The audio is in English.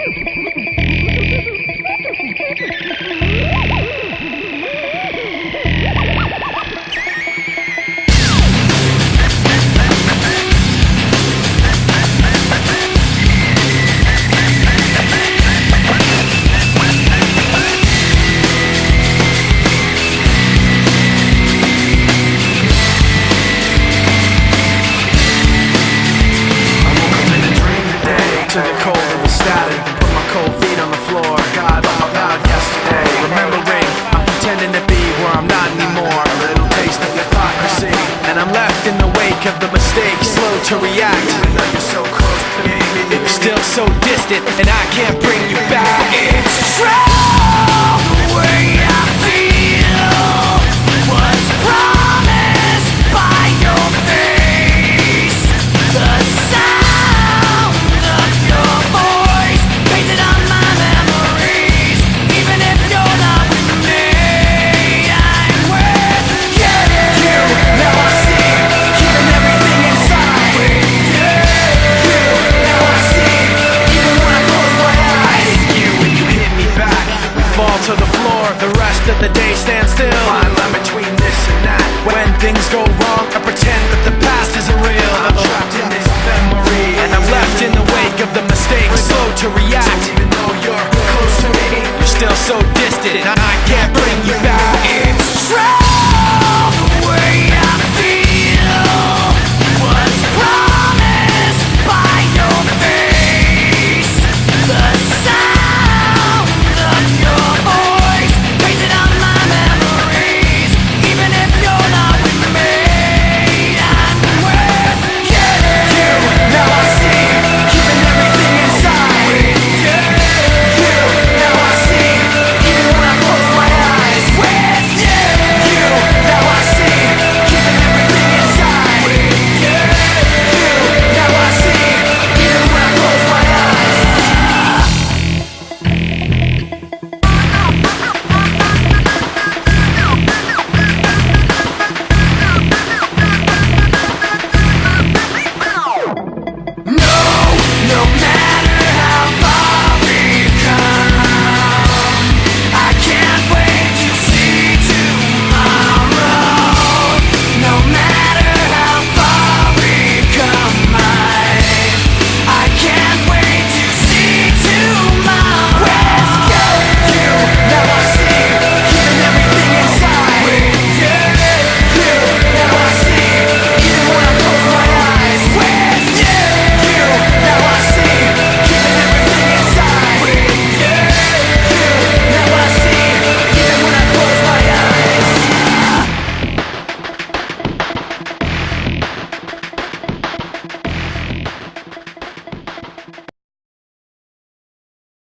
To the cold of the static, put my cold feet on the floor. God, I'm about yesterday. Remembering, I'm pretending to be where I'm not anymore. A little taste of hypocrisy, and I'm left in the wake of the mistake, slow to react. Even though you're so close to me, you're still so distant, and I can't bring you back. It's true the way